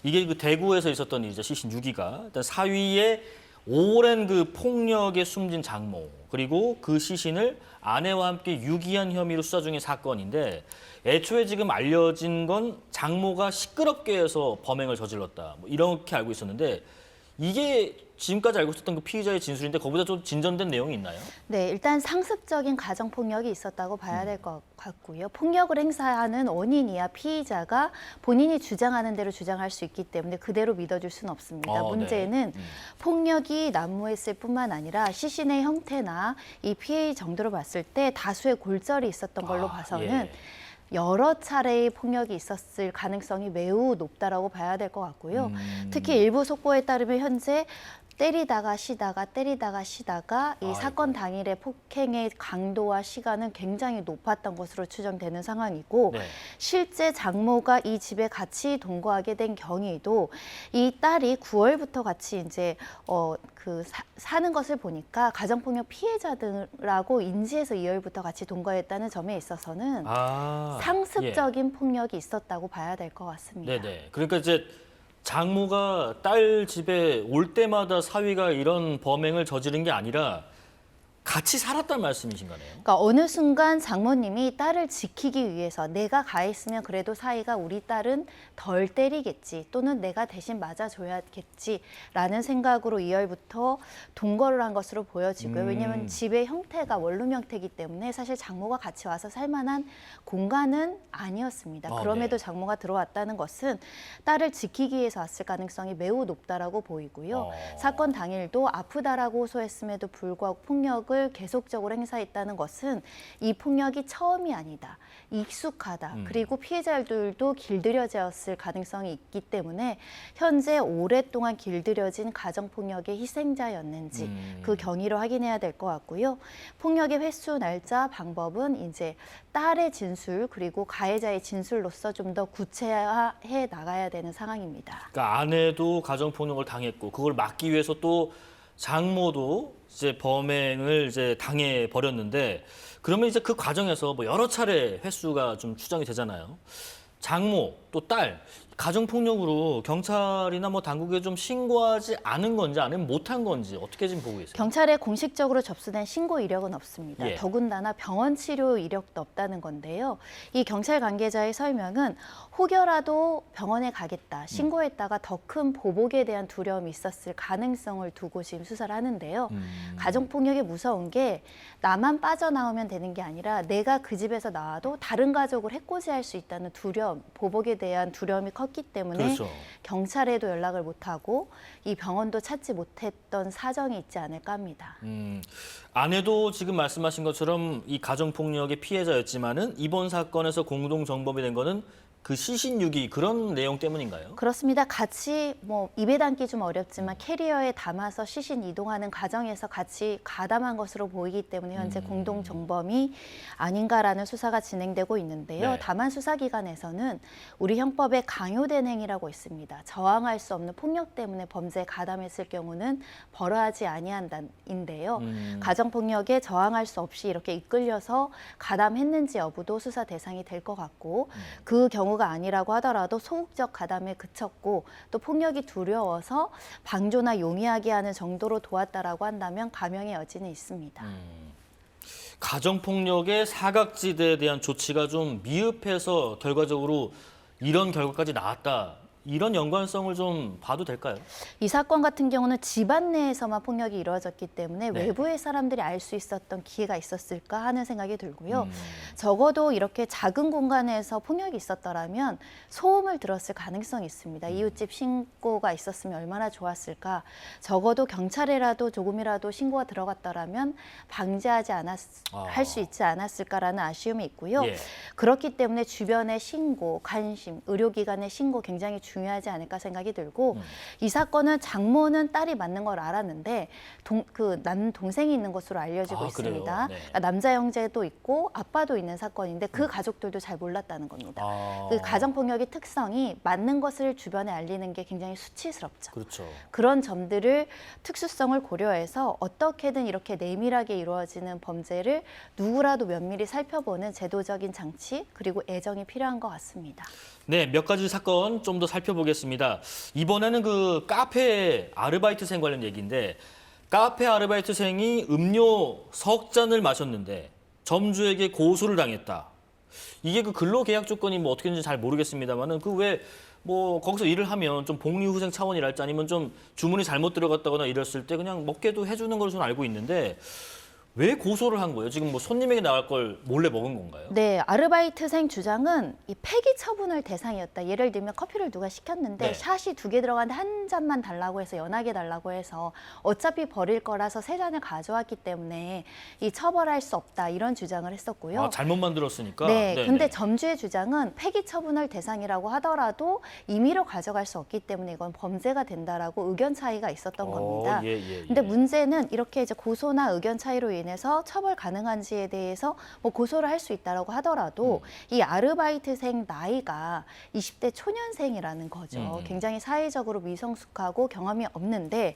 이게 그 대구에서 있었던 이제 시신 6위가 일단 사위의 오랜 그 폭력에 숨진 장모 그리고 그 시신을 아내와 함께 유기한 혐의로 수사 중인 사건인데 애초에 지금 알려진 건 장모가 시끄럽게 해서 범행을 저질렀다 뭐 이렇게 알고 있었는데 이게 지금까지 알고 있었던 그 피의자의 진술인데 거기보다 좀 진전된 내용이 있나요? 네, 일단 상습적인 가정폭력이 있었다고 봐야 될 것 같고요. 폭력을 행사하는 원인이야 피의자가 본인이 주장하는 대로 주장할 수 있기 때문에 그대로 믿어줄 수는 없습니다. 문제는 폭력이 난무했을 뿐만 아니라 시신의 형태나 이 피해의 정도로 봤을 때 다수의 골절이 있었던 걸로 봐서는 여러 차례의 폭력이 있었을 가능성이 매우 높다라고 봐야 될 것 같고요. 특히 일부 속보에 따르면 현재 때리다가 쉬다가 이 사건 당일의 폭행의 강도와 시간은 굉장히 높았던 것으로 추정되는 상황이고 실제 장모가 이 집에 같이 동거하게 된 경위도 이 딸이 9월부터 같이 이제 사는 것을 보니까 가정폭력 피해자들하고 인지해서 2월부터 같이 동거했다는 점에 있어서는 상습적인 폭력이 있었다고 봐야 될 것 같습니다. 네네. 그러니까 이제 장모가 딸 집에 올 때마다 사위가 이런 범행을 저지른 게 아니라 같이 살았단 말씀이신 거네요. 그러니까 어느 순간 장모님이 딸을 지키기 위해서 내가 가했으면 그래도 사위가 우리 딸은 덜 때리겠지 또는 내가 대신 맞아줘야겠지라는 생각으로 2월부터 동거를 한 것으로 보여지고요. 왜냐하면 집의 형태가 원룸 형태이기 때문에 사실 장모가 같이 와서 살 만한 공간은 아니었습니다. 그럼에도 장모가 들어왔다는 것은 딸을 지키기 위해서 왔을 가능성이 매우 높다라고 보이고요. 사건 당일도 아프다라고 호소했음에도 불구하고 폭력을 계속적으로 행사했다는 것은 이 폭력이 처음이 아니다. 익숙하다. 그리고 피해자들도 길들여졌을 가능성이 있기 때문에 현재 오랫동안 길들여진 가정폭력의 희생자였는지 그 경위를 확인해야 될 것 같고요. 폭력의 횟수, 날짜, 방법은 이제 딸의 진술 그리고 가해자의 진술로서 좀 더 구체화해 나가야 되는 상황입니다. 그러니까 아내도 가정폭력을 당했고 그걸 막기 위해서 또 장모도 이제 범행을 이제 당해 버렸는데 그러면 이제 그 과정에서 뭐 여러 차례 횟수가 좀 추정이 되잖아요. 장모 또 딸 가정폭력으로 경찰이나 뭐 당국에 좀 신고하지 않은 건지 아니면 못한 건지 어떻게 지금 보고 계세요? 경찰에 공식적으로 접수된 신고 이력은 없습니다. 더군다나 병원 치료 이력도 없다는 건데요. 이 경찰 관계자의 설명은 혹여라도 병원에 가겠다, 신고했다가 더 큰 보복에 대한 두려움이 있었을 가능성을 두고 지금 수사를 하는데요. 가정폭력이 무서운 게 나만 빠져나오면 되는 게 아니라 내가 그 집에서 나와도 다른 가족을 해코지할 수 있다는 두려움, 보복에 대한 두려움이 컸기 때문에 경찰에도 연락을 못하고 이 병원도 찾지 못했던 사정이 있지 않을까 합니다. 아내도 지금 말씀하신 것처럼 이 가정폭력의 피해자였지만은 이번 사건에서 공동정범이 된 거는 그 시신 유기 그런 내용 때문인가요? 그렇습니다. 같이 뭐 입에 담기 좀 어렵지만 캐리어에 담아서 시신 이동하는 과정에서 같이 가담한 것으로 보이기 때문에 현재 공동 정범이 아닌가라는 수사가 진행되고 있는데요. 다만 수사기관에서는 우리 형법에 강요된 행위라고 있습니다. 저항할 수 없는 폭력 때문에 범죄에 가담했을 경우는 벌어하지 아니한다인데요. 가정폭력에 저항할 수 없이 이렇게 이끌려서 가담했는지 여부도 수사 대상이 될 것 같고 그 경우가 아니라고 하더라도 소극적 가담에 그쳤고 또 폭력이 두려워서 방조나 용이하게 하는 정도로 도왔다라고 한다면 감형의 여지는 있습니다. 가정폭력의 사각지대에 대한 조치가 좀 미흡해서 결과적으로 이런 결과까지 나왔다. 이런 연관성을 좀 봐도 될까요? 이 사건 같은 경우는 집안 내에서만 폭력이 이루어졌기 때문에 외부의 사람들이 알 수 있었던 기회가 있었을까 하는 생각이 들고요. 적어도 이렇게 작은 공간에서 폭력이 있었더라면 소음을 들었을 가능성이 있습니다. 이웃집 신고가 있었으면 얼마나 좋았을까. 적어도 경찰에라도 조금이라도 신고가 들어갔더라면 방지하지 할 수 있지 않았을까라는 아쉬움이 있고요. 그렇기 때문에 주변의 신고, 관심, 의료기관의 신고 굉장히 중요하지 않을까 생각이 들고 이 사건은 장모는 딸이 맞는 걸 알았는데 남 동생이 있는 것으로 알려지고 있습니다. 그러니까 남자 형제도 있고 아빠도 있는 사건인데 그 가족들도 잘 몰랐다는 겁니다. 그 가정폭력의 특성이 맞는 것을 주변에 알리는 게 굉장히 수치스럽죠. 그런 점들을 특수성을 고려해서 어떻게든 이렇게 내밀하게 이루어지는 범죄를 누구라도 면밀히 살펴보는 제도적인 장치 그리고 애정이 필요한 것 같습니다. 네, 몇 가지 사건 좀 더 살펴보겠습니다. 이번에는 그 카페 아르바이트생 관련 얘기인데 카페 아르바이트생이 음료 석 잔을 마셨는데 점주에게 고소를 당했다. 이게 그 근로계약 조건이 뭐 어떻게 되는지 잘 모르겠습니다만은 그 왜 뭐 거기서 일을 하면 좀 복리후생 차원이랄지 아니면 좀 주문이 잘못 들어갔다거나 이랬을 때 그냥 먹게도 해주는 걸로 저는 알고 있는데 왜 고소를 한 거예요? 지금 뭐 손님에게 나갈 걸 몰래 먹은 건가요? 네, 아르바이트생 주장은 이 폐기 처분을 대상이었다. 예를 들면 커피를 누가 시켰는데 네. 샷이 2개 들어가는데 한 잔만 달라고 해서 연하게 달라고 해서 어차피 버릴 거라서 3잔을 가져왔기 때문에 이 처벌할 수 없다. 이런 주장을 했었고요. 아, 잘못 만들었으니까. 네, 네네. 근데 점주의 주장은 폐기 처분을 대상이라고 하더라도 임의로 가져갈 수 없기 때문에 이건 범죄가 된다라고 의견 차이가 있었던 겁니다. 예. 근데 문제는 이렇게 이제 고소나 의견 차이로 인해서 처벌 가능한지에 대해서 뭐 고소를 할 수 있다라고 하더라도 이 아르바이트생 나이가 20대 초년생이라는 거죠. 굉장히 사회적으로 미성숙하고 경험이 없는데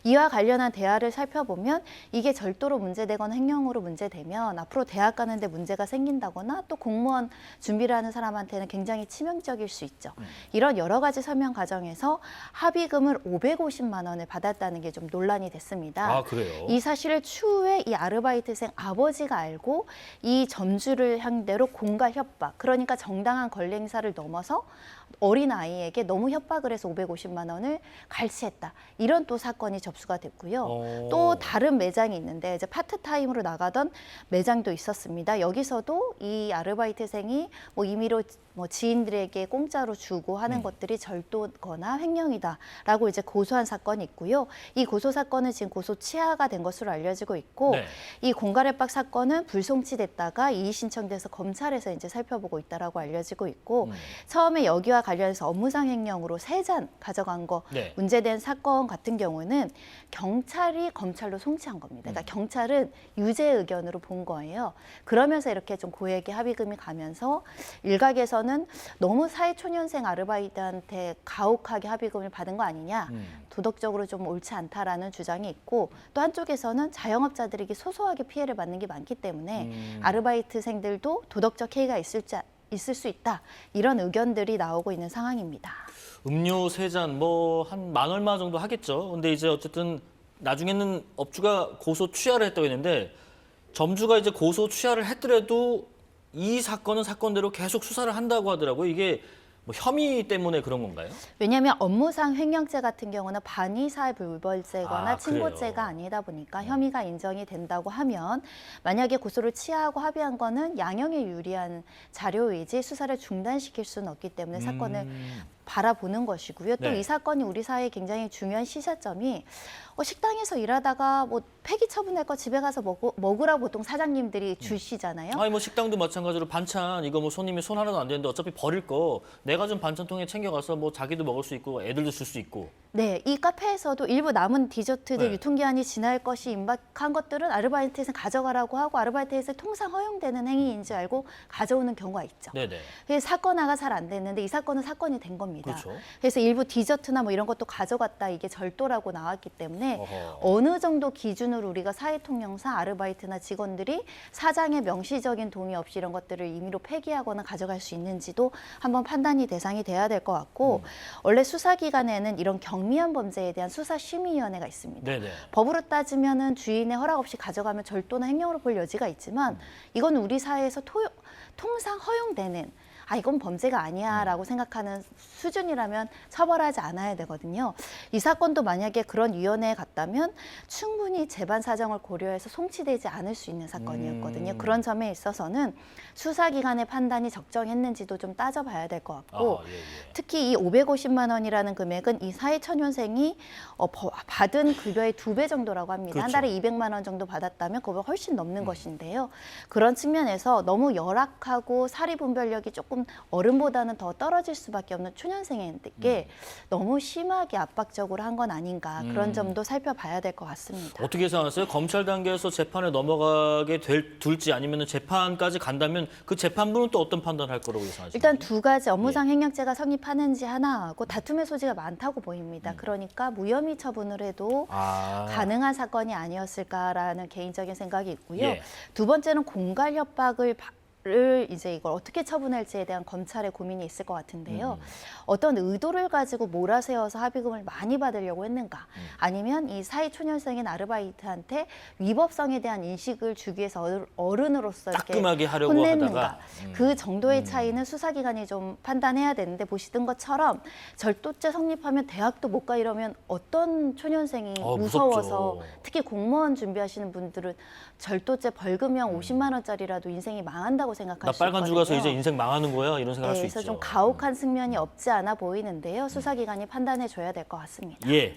이와 관련한 대화를 살펴보면 이게 절도로 문제되거나 횡령으로 문제되면 앞으로 대학 가는데 문제가 생긴다거나 또 공무원 준비를 하는 사람한테는 굉장히 치명적일 수 있죠. 이런 여러 가지 설명 과정에서 합의금을 550만 원을 받았다는 게 좀 논란이 됐습니다. 아, 그래요? 이 사실을 추후에 이 아르바이트생 아버지가 알고 이 점주를 상대로 공갈 협박, 그러니까 정당한 권리 행사를 넘어서 어린 아이에게 너무 협박을 해서 550만 원을 갈취했다. 이런 또 사건이 접수가 됐고요. 또 다른 매장이 있는데 이제 파트타임으로 나가던 매장도 있었습니다. 여기서도 이 아르바이트생이 뭐 임의로 뭐 지인들에게 공짜로 주고 하는 것들이 절도거나 횡령이다라고 이제 고소한 사건이 있고요. 이 고소 사건은 지금 고소 취하가 된 것으로 알려지고 있고 네. 이 공갈 협박 사건은 불송치됐다가 이의 신청돼서 검찰에서 이제 살펴보고 있다라고 알려지고 있고 처음에 여기와 관련해서 업무상 횡령으로 3잔 가져간 거 네. 문제된 사건 같은 경우는 경찰이 검찰로 송치한 겁니다. 그러니까 경찰은 유죄 의견으로 본 거예요. 그러면서 이렇게 좀 고액의 합의금이 가면서 일각에서는 너무 사회초년생 아르바이트한테 가혹하게 합의금을 받은 거 아니냐. 도덕적으로 좀 옳지 않다라는 주장이 있고 또 한쪽에서는 자영업자들에게 소소하게 피해를 받는 게 많기 때문에 아르바이트생들도 도덕적 해이가 있을 수 있다. 이런 의견들이 나오고 있는 상황입니다. 음료 3잔 뭐 한 만 얼마 정도 하겠죠. 근데 이제 어쨌든 나중에는 업주가 고소 취하를 했다고 했는데 점주가 이제 고소 취하를 했더라도 이 사건은 사건대로 계속 수사를 한다고 하더라고요. 이게 뭐 혐의 때문에 그런 건가요? 왜냐하면 업무상 횡령죄 같은 경우는 반의사의 불벌죄거나 아, 친고죄가 그래요? 아니다 보니까 혐의가 인정이 된다고 하면 만약에 고소를 취하하고 합의한 거는 양형에 유리한 자료이지 수사를 중단시킬 수는 없기 때문에 사건을 바라보는 것이고요. 또 네. 이 사건이 우리 사회에 굉장히 중요한 시사점이 식당에서 일하다가 뭐 폐기 처분할 거 집에 가서 먹으라고 보통 사장님들이 주시잖아요. 아니 뭐 식당도 마찬가지로 반찬 이거 뭐 손님이 손 하나도 안 되는데 어차피 버릴 거 내가 좀 반찬통에 챙겨가서 뭐 자기도 먹을 수 있고 애들도 줄 수 있고. 네, 이 카페에서도 일부 남은 디저트들 네. 유통기한이 지날 것이 임박한 것들은 아르바이트에서 가져가라고 하고 아르바이트에서 통상 허용되는 행위인지 알고 가져오는 경우가 있죠. 네네. 그래서 사건화가 잘 안 됐는데 이 사건은 사건이 된 겁니다. 그렇죠. 그래서 일부 디저트나 뭐 이런 것도 가져갔다 이게 절도라고 나왔기 때문에 어허. 어느 정도 기준으로 우리가 사회통령상 아르바이트나 직원들이 사장의 명시적인 동의 없이 이런 것들을 임의로 폐기하거나 가져갈 수 있는지도 한번 판단이 대상이 돼야 될 것 같고 원래 수사기관에는 이런 경미한 범죄에 대한 수사심의위원회가 있습니다. 네네. 법으로 따지면은 주인의 허락 없이 가져가면 절도나 횡령으로 볼 여지가 있지만 이건 우리 사회에서 통상 허용되는 이건 범죄가 아니야라고 생각하는 수준이라면 처벌하지 않아야 되거든요. 이 사건도 만약에 그런 위원회에 갔다면 충분히 재반 사정을 고려해서 송치되지 않을 수 있는 사건이었거든요. 그런 점에 있어서는 수사기관의 판단이 적정했는지도 좀 따져봐야 될 것 같고 예. 특히 이 550만 원이라는 금액은 이 사회초년생이 받은 급여의 2배 정도라고 합니다. 그렇죠. 한 달에 200만 원 정도 받았다면 그보다 훨씬 넘는 것인데요. 그런 측면에서 너무 열악하고 사리분별력이 조금 어른보다는 더 떨어질 수밖에 없는 초년생에게 너무 심하게 압박적으로 한 건 아닌가 그런 점도 살펴봐야 될 것 같습니다. 어떻게 생각하세요? 검찰 단계에서 재판에 넘어가게 둘지 아니면 재판까지 간다면 그 재판부는 또 어떤 판단할 거라고 예상하십니까? 일단 2가지 업무상 횡령죄가 성립하는지 하나하고 다툼의 소지가 많다고 보입니다. 그러니까 무혐의 처분을 해도 가능한 사건이 아니었을까라는 개인적인 생각이 있고요. 예. 두 번째는 공갈 협박을 를 이제 이걸 어떻게 처분할지에 대한 검찰의 고민이 있을 것 같은데요. 어떤 의도를 가지고 몰아세워서 합의금을 많이 받으려고 했는가? 아니면 이 사회 초년생인 아르바이트한테 위법성에 대한 인식을 주기 위해서 어른으로서 이렇게 따끔하게 하려고 혼냈는가? 하다가 그 정도의 차이는 수사기관이 좀 판단해야 되는데 보시던 것처럼 절도죄 성립하면 대학도 못 가 이러면 어떤 초년생이 무서워서 무섭죠. 특히 공무원 준비하시는 분들은 절도죄 벌금형 50만 원짜리라도 인생이 망한다고 나 생각할 수 빨간 줄 있거든요. 가서 이제 인생 망하는 거야 이런 생각할 수 그래서 있죠. 좀 가혹한 측면이 없지 않아 보이는데요. 수사기관이 판단해 줘야 될 것 같습니다. 예.